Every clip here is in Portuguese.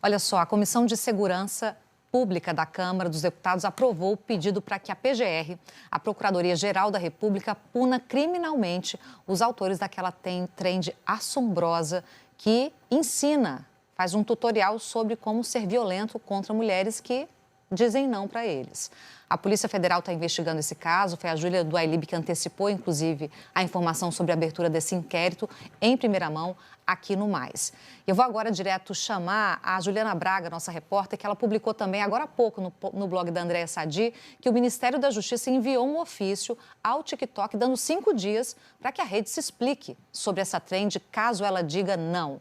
Olha só, a Comissão de Segurança Pública da Câmara dos Deputados aprovou o pedido para que a PGR, a Procuradoria-Geral da República, puna criminalmente os autores daquela trend assombrosa que ensina, faz um tutorial sobre como ser violento contra mulheres que dizem não para eles. A Polícia Federal está investigando esse caso, foi a Júlia do Ailib que antecipou, inclusive, a informação sobre a abertura desse inquérito em primeira mão aqui no Mais. Eu vou agora direto chamar a Juliana Braga, nossa repórter, que ela publicou também agora há pouco no blog da Andréa Sadi, que o Ministério da Justiça enviou um ofício ao TikTok dando 5 dias para que a rede se explique sobre essa trend, caso ela diga não.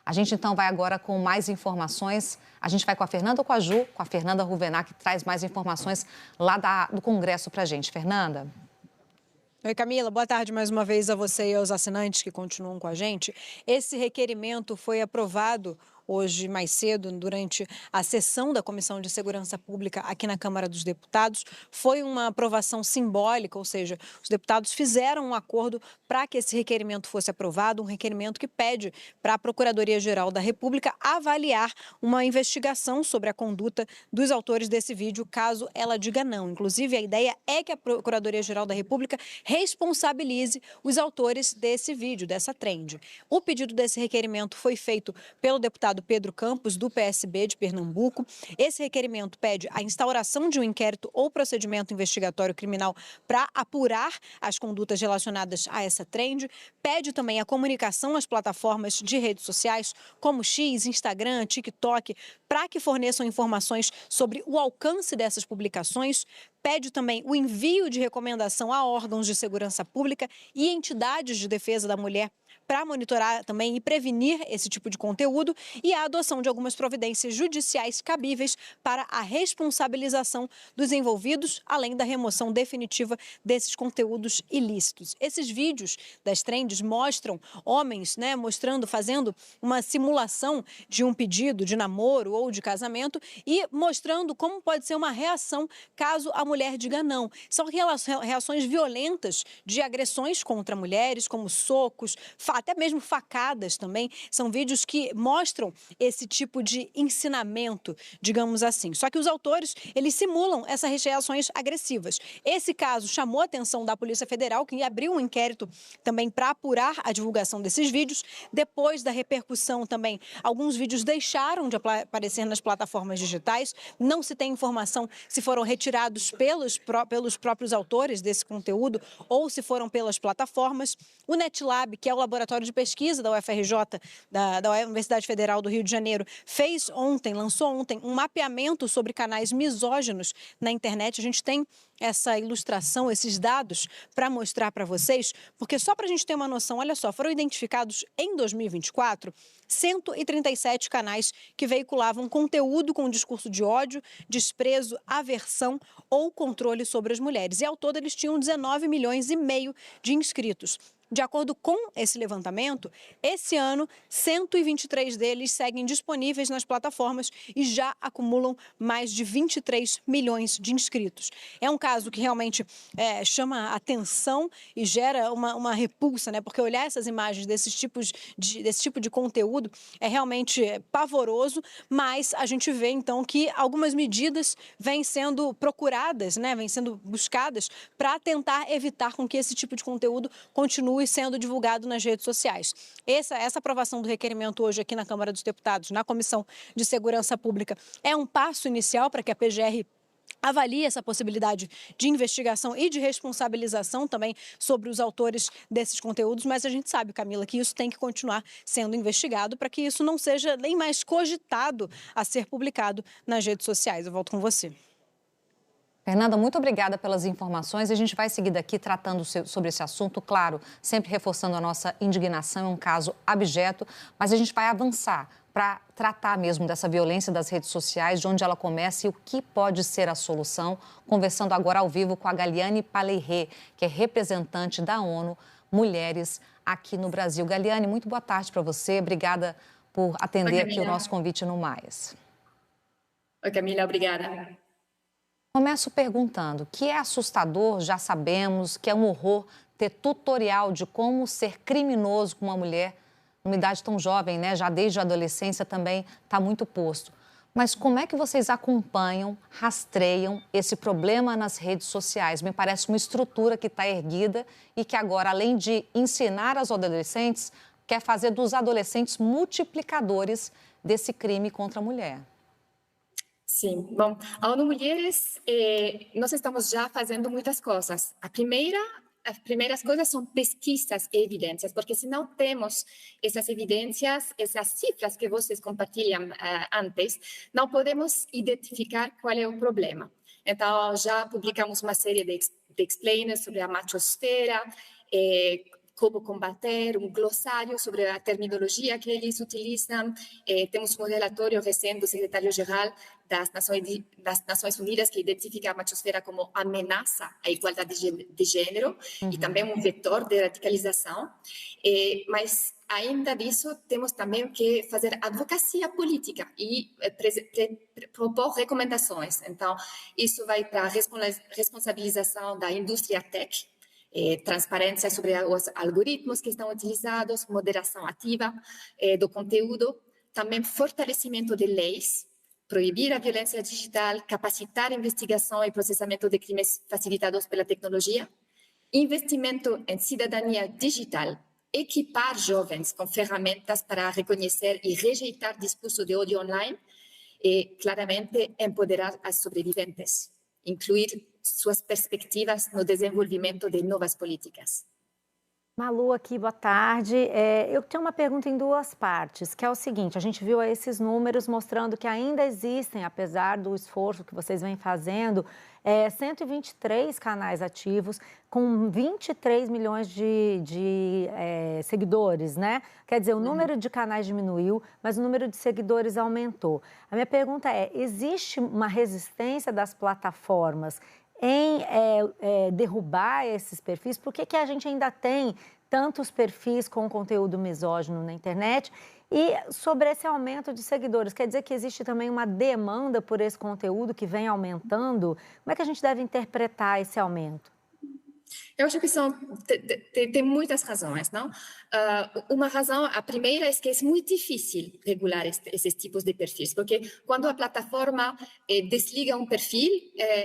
A gente, então, vai agora com mais informações. A gente vai com a Fernanda ou com a Ju? Com a Fernanda Ruvenac, que traz mais informações lá do Congresso para a gente. Fernanda? Oi, Camila. Boa tarde mais uma vez a você e aos assinantes que continuam com a gente. Esse requerimento foi aprovado hoje mais cedo, durante a sessão da Comissão de Segurança Pública aqui na Câmara dos Deputados. Foi uma aprovação simbólica, ou seja, os deputados fizeram um acordo para que esse requerimento fosse aprovado, um requerimento que pede para a Procuradoria-Geral da República avaliar uma investigação sobre a conduta dos autores desse vídeo, caso ela diga não. Inclusive, a ideia é que a Procuradoria-Geral da República responsabilize os autores desse vídeo, dessa trend. O pedido desse requerimento foi feito pelo deputado Pedro Campos, do PSB de Pernambuco. Esse requerimento pede a instauração de um inquérito ou procedimento investigatório criminal para apurar as condutas relacionadas a essa trend. Pede também a comunicação às plataformas de redes sociais, como X, Instagram, TikTok, para que forneçam informações sobre o alcance dessas publicações. Pede também o envio de recomendação a órgãos de segurança pública e entidades de defesa da mulher para monitorar também e prevenir esse tipo de conteúdo e a adoção de algumas providências judiciais cabíveis para a responsabilização dos envolvidos, além da remoção definitiva desses conteúdos ilícitos. Esses vídeos das trends mostram homens, fazendo uma simulação de um pedido de namoro ou de casamento e mostrando como pode ser uma reação caso a mulher diga não. São reações violentas de agressões contra mulheres, como socos, até mesmo facadas também. São vídeos que mostram esse tipo de ensinamento, digamos assim. Só que os autores, eles simulam essas reações agressivas. Esse caso chamou a atenção da Polícia Federal, que abriu um inquérito também para apurar a divulgação desses vídeos. Depois da repercussão também, alguns vídeos deixaram de aparecer nas plataformas digitais. Não se tem informação se foram retirados pelos próprios autores desse conteúdo ou se foram pelas plataformas. O NetLab, que é o laboratório de pesquisa da UFRJ, da Universidade Federal do Rio de Janeiro, lançou ontem um mapeamento sobre canais misóginos na internet. A gente tem essa ilustração, esses dados para mostrar para vocês, porque só para a gente ter uma noção, olha só, foram identificados em 2024 137 canais que veiculavam conteúdo com discurso de ódio, desprezo, aversão ou controle sobre as mulheres. E ao todo eles tinham 19 milhões e meio de inscritos. De acordo com esse levantamento, esse ano, 123 deles seguem disponíveis nas plataformas e já acumulam mais de 23 milhões de inscritos. É um caso que realmente chama atenção e gera uma repulsa, porque olhar essas imagens desse tipo de conteúdo é realmente pavoroso, mas a gente vê, então, que algumas medidas vêm sendo procuradas, vêm sendo buscadas para tentar evitar com que esse tipo de conteúdo continue sendo divulgado nas redes sociais. Essa aprovação do requerimento hoje aqui na Câmara dos Deputados, na Comissão de Segurança Pública, é um passo inicial para que a PGR avalie essa possibilidade de investigação e de responsabilização também sobre os autores desses conteúdos, mas a gente sabe, Camila, que isso tem que continuar sendo investigado para que isso não seja nem mais cogitado a ser publicado nas redes sociais. Eu volto com você. Fernanda, muito obrigada pelas informações. A gente vai seguir daqui tratando sobre esse assunto, claro, sempre reforçando a nossa indignação, é um caso abjeto, mas a gente vai avançar para tratar mesmo dessa violência das redes sociais, de onde ela começa e o que pode ser a solução. Conversando agora ao vivo com a Galiane Paleirê, que é representante da ONU Mulheres aqui no Brasil. Galiane, muito boa tarde para você. Obrigada por atender aqui o nosso convite no Mais. Oi, Camila, obrigada. Começo perguntando, que é assustador, já sabemos, que é um horror ter tutorial de como ser criminoso com uma mulher numa idade tão jovem, né, já desde a adolescência também está muito posto. Mas como é que vocês acompanham, rastreiam esse problema nas redes sociais? Me parece uma estrutura que está erguida e que agora, além de ensinar aos adolescentes, quer fazer dos adolescentes multiplicadores desse crime contra a mulher. Sim, bom, a ONU Mulheres, nós estamos já fazendo muitas coisas. As primeiras coisas são pesquisas e evidências, porque se não temos essas evidências, essas cifras que vocês compartilham antes, não podemos identificar qual é o problema. Então, já publicamos uma série de explainers sobre a machosfera, como combater, um glossário sobre a terminologia que eles utilizam. Temos um relatório recente do secretário-geral das Nações Unidas que identifica a machosfera como ameaça à igualdade de gênero e também um vetor de radicalização. Mas, ainda disso, temos também que fazer advocacia política e propor recomendações. Então, isso vai para a responsabilização da indústria tech, transparência sobre os algoritmos que estão utilizados, moderação ativa do conteúdo, também fortalecimento de leis, proibir a violência digital, capacitar a investigação e processamento de crimes facilitados pela tecnologia, investimento em cidadania digital, equipar jovens com ferramentas para reconhecer e rejeitar discurso de ódio online e, claramente, empoderar as sobreviventes, incluir suas perspectivas no desenvolvimento de novas políticas. Malu aqui, boa tarde. Eu tenho uma pergunta em duas partes, que é o seguinte: a gente viu esses números mostrando que ainda existem, apesar do esforço que vocês vêm fazendo, 123 canais ativos com 23 milhões de seguidores, né? Quer dizer, o número de canais diminuiu, mas o número de seguidores aumentou. A minha pergunta é: existe uma resistência das plataformas em derrubar esses perfis? Por que a gente ainda tem tantos perfis com conteúdo misógino na internet? E sobre esse aumento de seguidores, quer dizer que existe também uma demanda por esse conteúdo que vem aumentando? Como é que a gente deve interpretar esse aumento? Eu acho que tem muitas razões, não? Uma razão, a primeira, é que é muito difícil regular esses tipos de perfis, porque quando a plataforma desliga um perfil,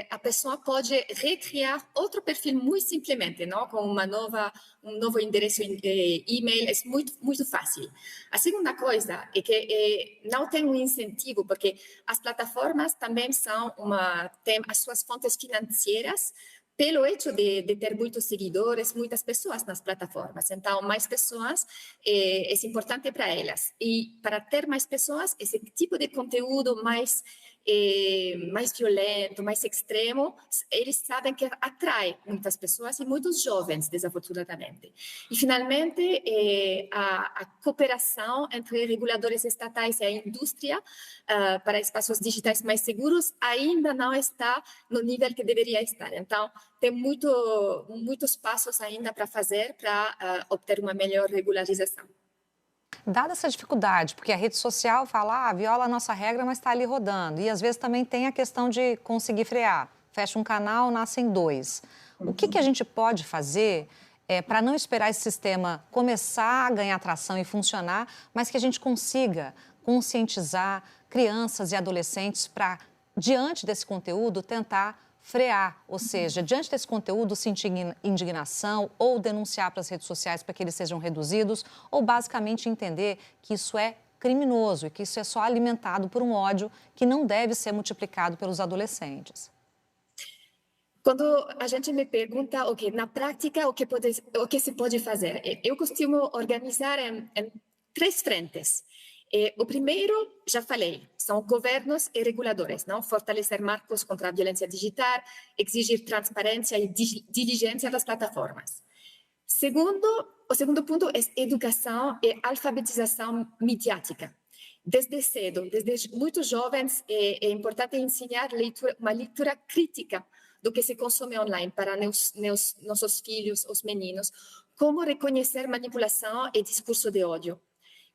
a pessoa pode recriar outro perfil muito simplesmente, não? Com um novo endereço e-mail, é muito fácil. A segunda coisa é que não tem um incentivo, porque as plataformas também têm as suas fontes financeiras, pelo hecho de ter muitos seguidores, muitas pessoas nas plataformas. Então, mais pessoas é importante para elas. E para ter mais pessoas, esse tipo de conteúdo mais violento, mais extremo, eles sabem que atrai muitas pessoas e muitos jovens, desafortunadamente. E, finalmente, a cooperação entre reguladores estatais e a indústria para espaços digitais mais seguros ainda não está no nível que deveria estar. Então, tem muitos passos ainda para fazer para obter uma melhor regularização. Dada essa dificuldade, porque a rede social fala, viola a nossa regra, mas está ali rodando. E às vezes também tem a questão de conseguir frear. Fecha um canal, nascem dois. O que a gente pode fazer para não esperar esse sistema começar a ganhar tração e funcionar, mas que a gente consiga conscientizar crianças e adolescentes para, diante desse conteúdo, tentar frear, ou seja, diante desse conteúdo, sentir indignação ou denunciar para as redes sociais para que eles sejam reduzidos, ou basicamente entender que isso é criminoso e que isso é só alimentado por um ódio que não deve ser multiplicado pelos adolescentes. Quando a gente me pergunta, na prática, o que se pode fazer? Eu costumo organizar em 3 frentes. O primeiro, já falei, são governos e reguladores, não? Fortalecer marcos contra a violência digital, exigir transparência e diligência das plataformas. O segundo ponto é educação e alfabetização midiática. Desde cedo, desde muito jovens, é importante ensinar uma leitura crítica do que se consome online para nossos filhos, os meninos, como reconhecer manipulação e discurso de ódio.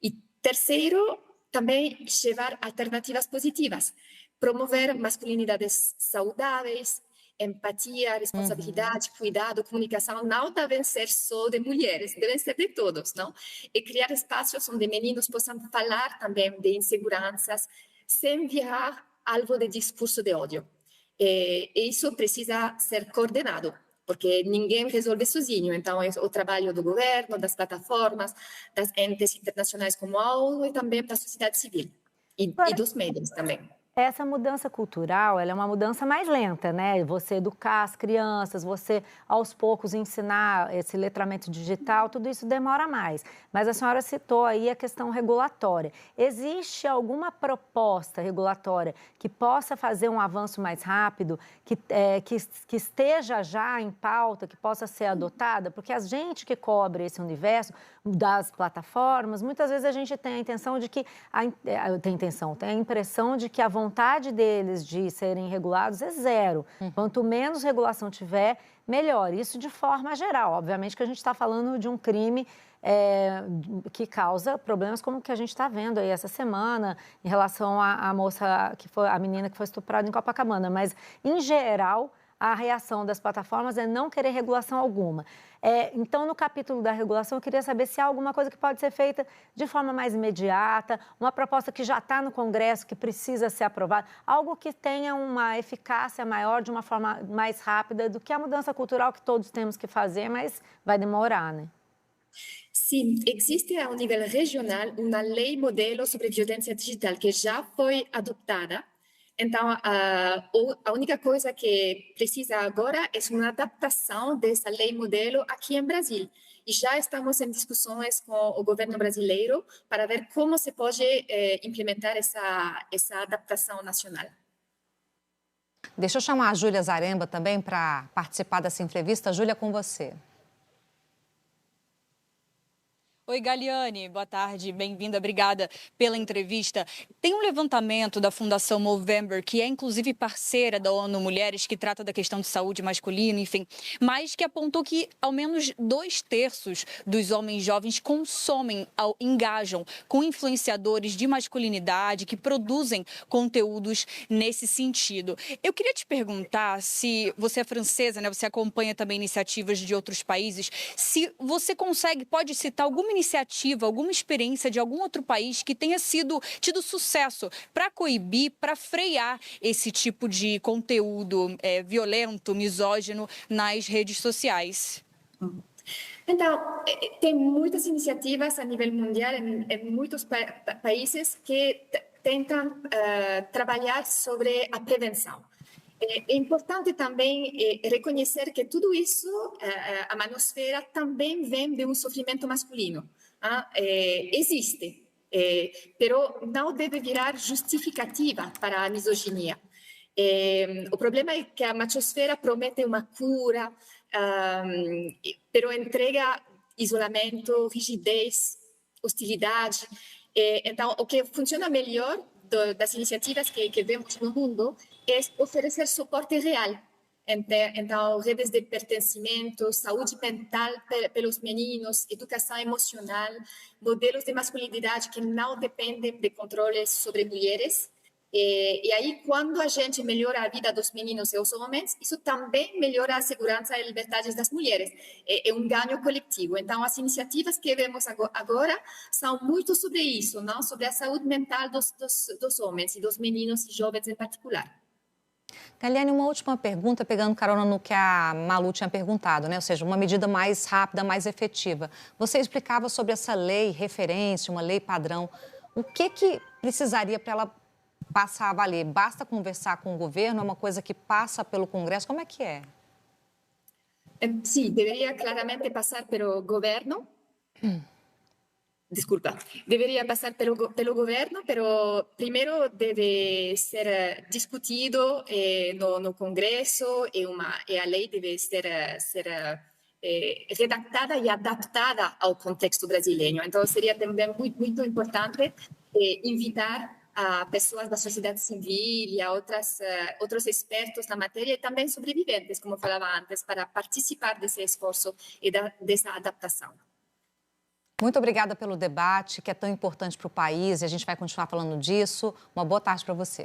E terceiro, também levar alternativas positivas, promover masculinidades saudáveis, empatia, responsabilidade, cuidado, comunicação não devem ser só de mulheres, devem ser de todos, não? E criar espaços onde meninos possam falar também de inseguranças sem virar alvo de discurso de ódio. E isso precisa ser coordenado, porque ninguém resolve sozinho. Então, é o trabalho do governo, das plataformas, das entes internacionais como a ONU e também da sociedade civil e dos médias também. Essa mudança cultural, ela é uma mudança mais lenta, né? Você educar as crianças, você aos poucos ensinar esse letramento digital, tudo isso demora mais. Mas a senhora citou aí a questão regulatória. Existe alguma proposta regulatória que possa fazer um avanço mais rápido, que esteja já em pauta, que possa ser adotada? Porque a gente que cobre esse universo das plataformas, muitas vezes a gente tem a intenção de que tem a impressão de que a vontade deles de serem regulados é zero. Quanto menos regulação tiver, melhor. Isso de forma geral. Obviamente que a gente está falando de um crime que causa problemas como o que a gente está vendo aí essa semana em relação à moça, a menina que foi estuprada em Copacabana. Mas, em geral, a reação das plataformas é não querer regulação alguma. Então, no capítulo da regulação, eu queria saber se há alguma coisa que pode ser feita de forma mais imediata, uma proposta que já está no Congresso, que precisa ser aprovada, algo que tenha uma eficácia maior, de uma forma mais rápida do que a mudança cultural que todos temos que fazer, mas vai demorar, né? Sim, existe ao nível regional uma lei modelo sobre violência digital que já foi adotada. Então, a única coisa que precisa agora é uma adaptação dessa lei modelo aqui em Brasil. E já estamos em discussões com o governo brasileiro para ver como se pode implementar essa adaptação nacional. Deixa eu chamar a Júlia Zaremba também para participar dessa entrevista. Júlia, com você. Oi, Galiane, boa tarde, bem-vinda, obrigada pela entrevista. Tem um levantamento da Fundação Movember, que é inclusive parceira da ONU Mulheres, que trata da questão de saúde masculina, enfim, mas que apontou que ao menos 2/3 dos homens jovens engajam com influenciadores de masculinidade que produzem conteúdos nesse sentido. Eu queria te perguntar, se você é francesa, né, você acompanha também iniciativas de outros países, se você pode citar alguma iniciativa, alguma experiência de algum outro país que tenha tido sucesso para coibir, para frear esse tipo de conteúdo violento, misógino nas redes sociais? Então, tem muitas iniciativas a nível mundial em muitos países que tentam trabalhar sobre a prevenção. É importante também reconhecer que tudo isso, a manosfera, também vem de um sofrimento masculino. Existe, mas não deve virar justificativa para a misoginia. O problema é que a machosfera promete uma cura, mas entrega isolamento, rigidez, hostilidade. Então, o que funciona melhor das iniciativas que vemos no mundo é oferecer suporte real. Então, redes de pertencimento, saúde mental pelos meninos, educação emocional, modelos de masculinidade que não dependem de controles sobre mulheres. E aí, quando a gente melhora a vida dos meninos e dos homens, isso também melhora a segurança e liberdades das mulheres. É um ganho coletivo. Então, as iniciativas que vemos agora são muito sobre isso, não? Sobre a saúde mental dos homens e dos meninos e jovens em particular. Galiane, uma última pergunta, pegando carona no que a Malu tinha perguntado, né? Ou seja, uma medida mais rápida, mais efetiva. Você explicava sobre essa lei referência, uma lei padrão. O que precisaria para ela passar a valer? Basta conversar com o governo? É uma coisa que passa pelo Congresso? Como é que é? Sim, deveria claramente passar pelo governo. Desculpa, deveria passar pelo governo, mas primeiro deve ser discutido no Congresso e a lei deve ser redactada e adaptada ao contexto brasileiro. Então, seria também muito importante invitar a pessoas da sociedade civil e a outros expertos na matéria e também sobreviventes, como falava antes, para participar desse esforço e dessa adaptação. Muito obrigada pelo debate, que é tão importante para o país, e a gente vai continuar falando disso. Uma boa tarde para você.